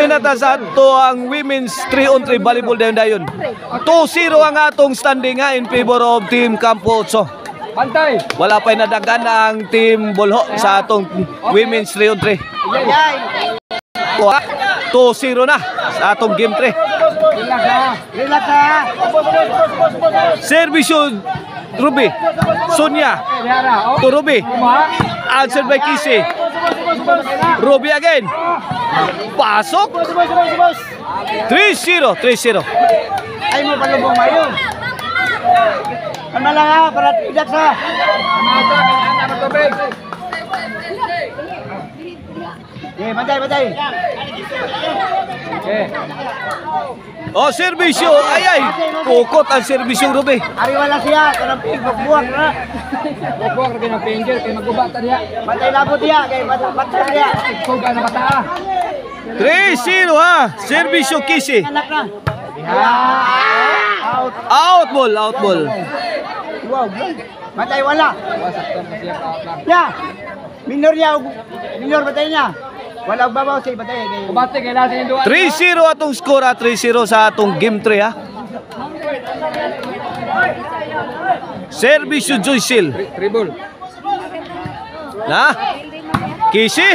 nata sa ato ang women's 3-on-3 volleyball dayon. 2-0 ang atong standing nga in favor of Team Campo 8. Bantay. Wala pa'y nadagan ang Team Bolho sa atong women's 3-on-3. 2-0 na sa atong game 3. Relax ha. Servisyo Ruby. Sonia. To Ruby. Answered by Kisi. Ruby again. Pasok. 3-0. 3-0. Ay mo palubong mayo. Ano lang ha, para tidak sa. Okay, batay. Okay. Oh, servisyo. Ay. Pukot ang servisyo Ruby. Ari wala siya, kanang pigbuak na. Buak ra ng finger kay magubata diha. Batay labot diha kay bata diha. Kuga na bata. 3-0 ha. Servisyo Kisi. Anak na. Out ball. Wow. Batay wala. Ya. Minor batay niya. Wala babaw sa batay kay. Kubate kay natin yung 3-0 atong score ha. 3-0 sa atong game 3 ha. Servisyo Joycil. Dribble. Na? Kisi.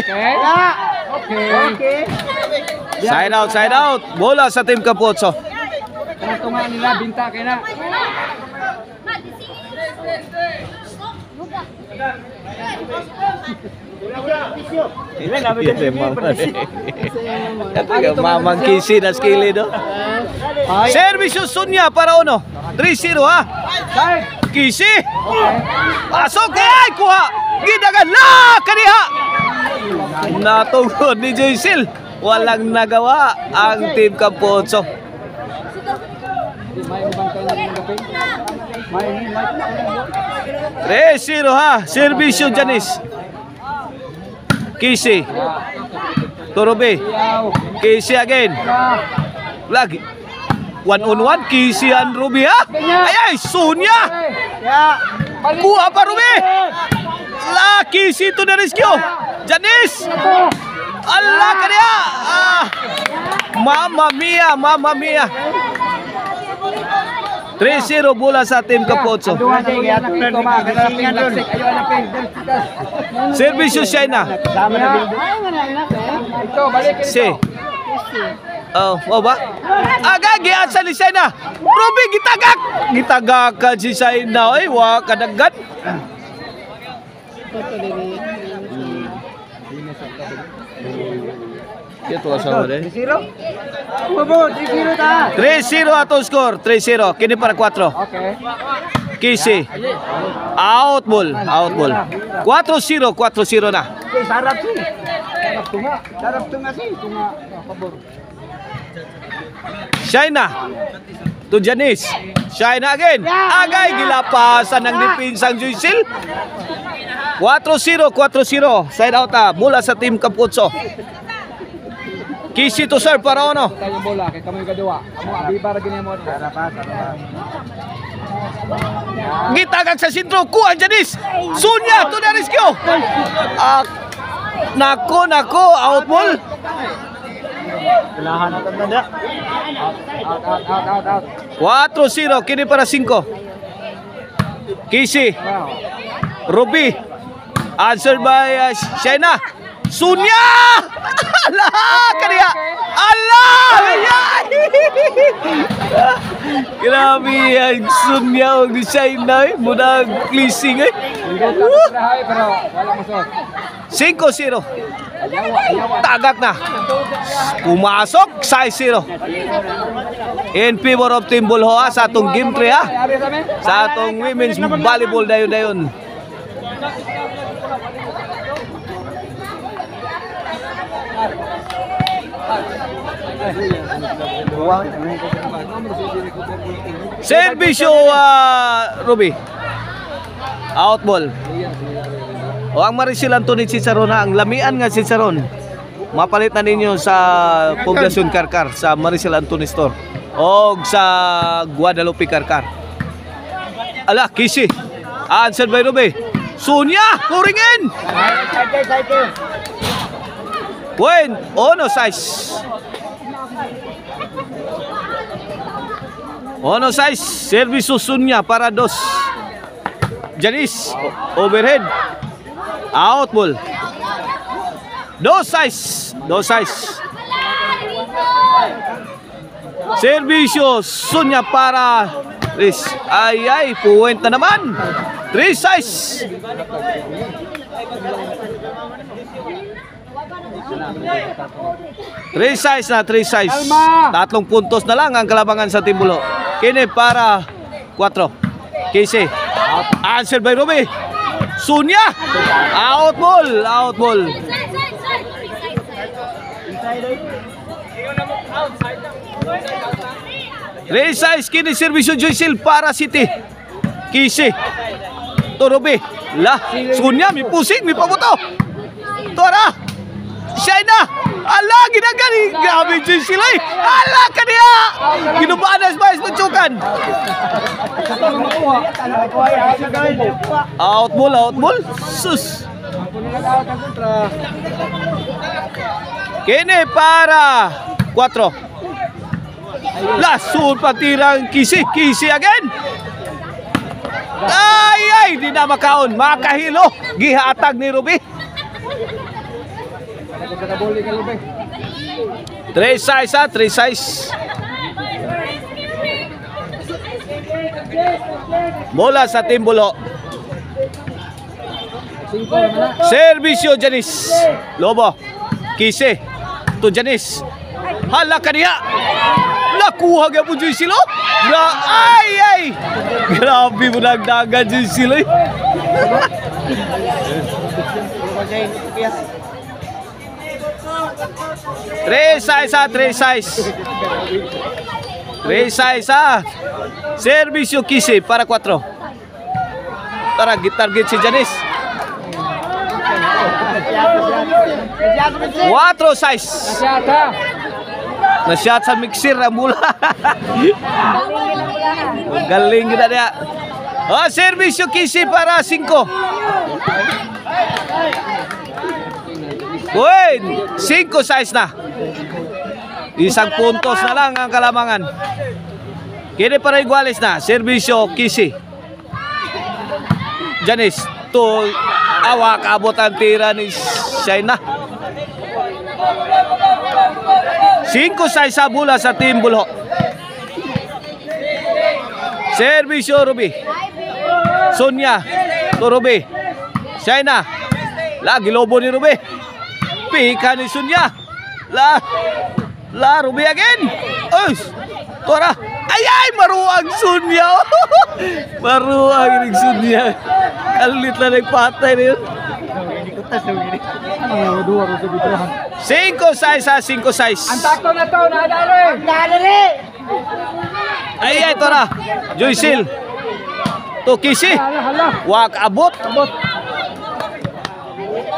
Okay. Side out. Bola sa Team Campo 8. Kana tunga nila binta kay na. Mamang Kisi na skili do. Servisyo Sonia para uno. 3-0 ha. Kisi. Pasok ay kuha. Gidagan la kaniha. Natungod ni Joycil. Walang nagawa ang Team Campo 8. Resiro ha. Servisyo Janice. Kisi. Turubi. Kisi again. Lagi. 1-on-1. Kisi and Ruby ha. Ay, Sonia. Kuha pa Ruby. La, Kisi to the rescue. Janice. Allah kaniya. Mamma mia. 3-0 bola sa Team Campo 8. Servisyo Shaina. Si. Oh, mau ba? Agagi asa ni Shaina. Ruby gitagak ka si Shaina. Ay, wa kadaggan. Ito asawa deh. 3-0 atong score. 3-0. Kini para 4. Okay. Kisi. Out ball. 4-0 na. Sarap tunga si. Tunga pabor. Shaina. To Janice. Shaina again. Agay gilapasan ng depinsang Joycil. 4-0. Side out na. Mula sa Team Campo 8. Kisi to serve para uno. Tayo bola kay kamo kadua. Amo abi para gini mo. Gitagag sa sentro, kuha Janice. Sonia to the rescue. Nako, out ball. Lahan na tanda. Out. 4-0 kini para 5. Kisi. Ruby. Answered by Shaina. Sonia! Allah kaniya. Allah! Grabe ang Sonia og Shaina muna pleasing eh. Pero wala masot. 5-0. Tagak na. Pumasok 6-0. In favor of Team Bolho sa atong game 3 ha. Sa atong women's volleyball dayon. Servisyo Ruby. Out ball. O ang Maricel Anthony Ciceron ha, ang lamian nga Ciceron. Mapalit na ninyo sa Poblacion Karkar sa Maricel Anthony Store o sa Guadalupe Karkar. Ala, Kisi. Answered by Ruby. Sonia, kuringin. Point, no size. Ono size, service Susunya para 2. Janice, overhead. Out ball. 2 size. Servisyo Sunya para Riz. Ay, puwenta naman. 3 size. Three size. 3 puntos na lang ang kalabangan sa Timbulo. Kini para 4. Casey. Answer by Ruby. Sunya. Out ball. Three size kini servisyo Joycel para City. Casey. To Ruby. Sunya mi pusing, mi pabuto. Tora. Shaina! Ala, ginagaling! Grabe dyan sila eh! Ala ka niya! Ginubanas ba? Ismatsukan! Out ball! Sus! Kini para 4. Lasun patirang Kisi again! Ay! Di na makaon! Makahilo! Gihatag ni Ruby! 3 size. Bola sa Timbulo. Servisyo Janice. Lobo. Kise. To Janice. Hala ka niya. Nakuha nga po dyan sila. Ay. Grabe mo nagdagan dyan sila. Three size. Servisyo Kisi para 4. Tara, target si Janice. 4 size. Nasyat sa mixer ang mula. Galing kita dia. Servisyo Kisi para 5. Uy, 5 size na. 1 puntos na lang ang kalamangan. Kini para iguales na. Servisyo Kisi. Janice to awak abot ang tira ni Shaina. 5 size sa bola sa Timbulo. Servisyo Ruby. Sunya to Ruby. Shaina. Lagi lobo ni Ruby. Pika ni Sunya. La Ruby again. Tora. Ay, maruang Sunya. Maruang ni Sunya. Kalit na nagpatay niyo. 5 size. Ang takto na to, nadali. Ay, Tora. Joycel. To Kisi. Wak abot.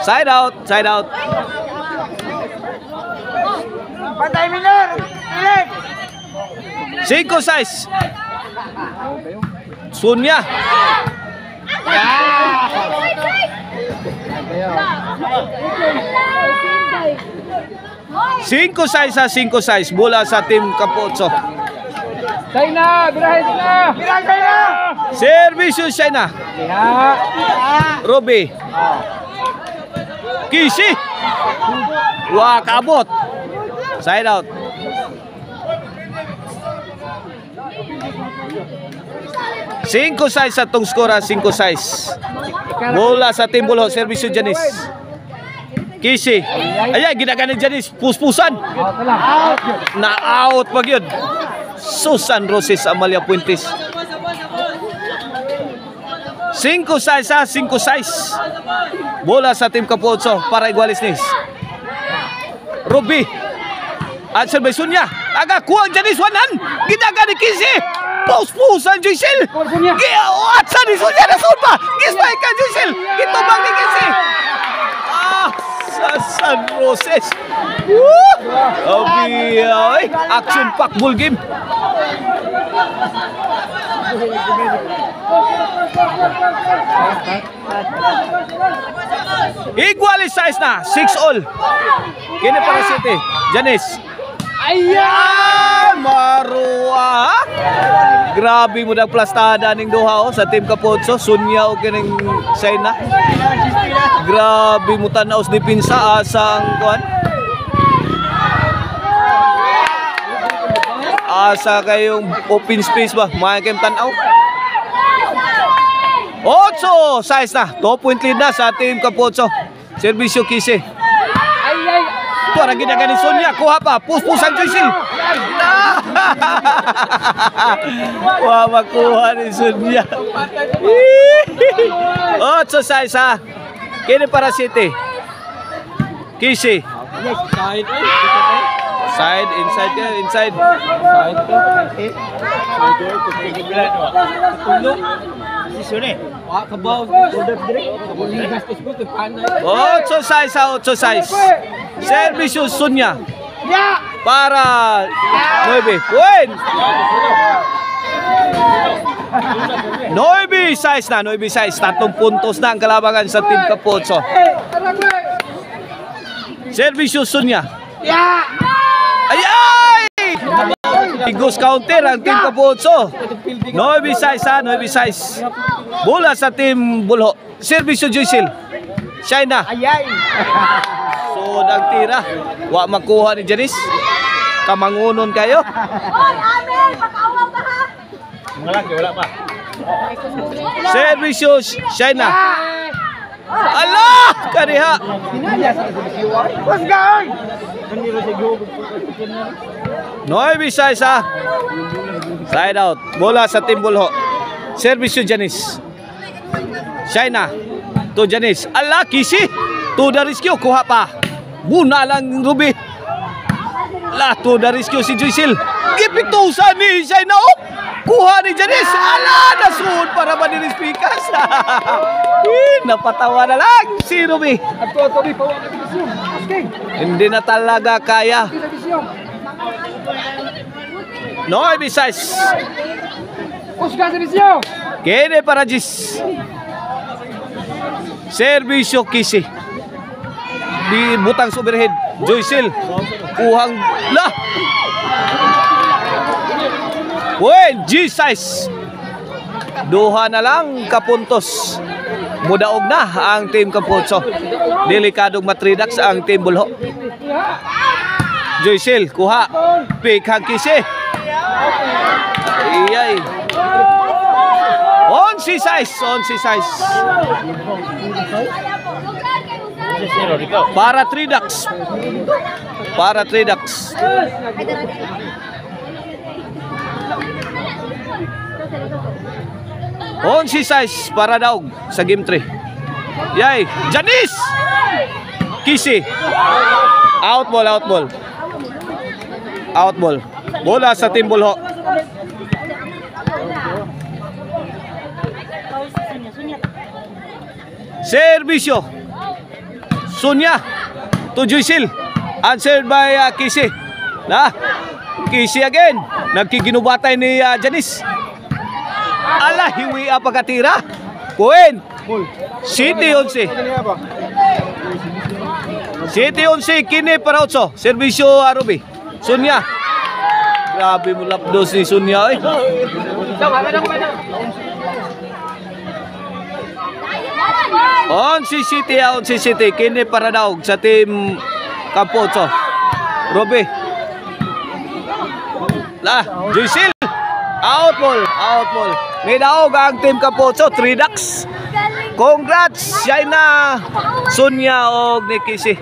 Side out. Patay Miller. 5 size. Sunya. 5 size bola sa Team Capozzo. Shaina, birahin na. Servisyo Shaina. Ruby. Kisi. Wah, kabot. Side out. Cinco size sa tong skora, 5 size. Bola sa Timbulo, servisyo Janice. Kisi. Ayan, ginaganin Janice. Puspusan. Na-out pag yun. Susan Roses Amalia Puentes. 5 size sa 5 size. Bola sa Team Capozzo para iguales nis. Ruby. Answer by Sunya. Aga kuang Janice wanan. Ginaganin Kisi. Puspusan Joycel. At sa ni Sunya na sulpa. Gismay ka Joycel. Gitubang ni Kisi. Susan Roses. Oy, action pack ball game. Igualis size na 6 all. Kini para City. Janice. Ayan! Marua! Grabe mo na plastada ning duha sa Team Capozzo. Sunya o kining Shaina. Grabe mo tanaw sa dipinsa asang kuan. Asa kayong open space ba? Mga kayong tanaw. 8 size na. 2 point lead na sa Team Capozzo. Servisyo Kisi. Para ginaganin Sonia, kuha pa, puspusang Joycel. Wah, makuha ni Sonia. 8 size ha. Kini para City. Kisi. Side, inside ka, inside. Ocho size ha, 8 size. Servisyo Sonia para 9. Win! 9 size na, 9 size. 3 puntos na ang kalabangan sa Team Capozzo. Servisyo Sonia. Ay! Igos counter ang Team Capozzo. 9 size ha, 9 size. Bola sa Team Bulho. Servisyo Joycel. Shaina. So nagtira. Wa makuha ni Janice. Kamangunon kayo. Wala pa. Servisyo Shaina. Allah! Kariha. Noy size ha. Side out. Bola sa Team Bulho. Servisyo Janice. Shaina. To Janice. Allah, Kisi. To the rescue. Kuha pa. Buna lang Ruby. La, to the rescue si Joycel. Gipitusa ni Shaina. Oh! Kuha ni Janice. Allah, nasun para ba ni Pikas. Napatawa na lang si Ruby. Hindi na talaga kaya. No, besides. Kene para Jis. Servisyo Kisi. Di butang sa overhead. Joycel. Kuhang lah. Wen, G-size. Duha na lang kapuntos. Mudaog na ang Team Capozzo. Delikadong matridax ang Team Bulho. Joycel, kuha. Pick hang Kisi. Iyay. 11 size, 11 size. Para 3 ducks. Para 3 ducks. Si size para daog sa game 3. Yay, Janice. Kisi. Out ball, out ball. Out ball. Bola sa Team Bulho. Servisyo Sonia to Joycel. Answered by Kisi. Na, Kisi again. Nagkiginubatay ni Janice. Ala, hiwi pagkatira. Point. City 11. City 11. Kini para 8. Servisyo Ruby. Sonia. Grabe mo lapdos ni Sonia. On si City. Kini para daog sa Team Capozzo. Ruby. La, Joycel. Out ball. May daog ang Team Capozzo, 3 ducks. Congrats, Shaina, Sonia o Nikisi.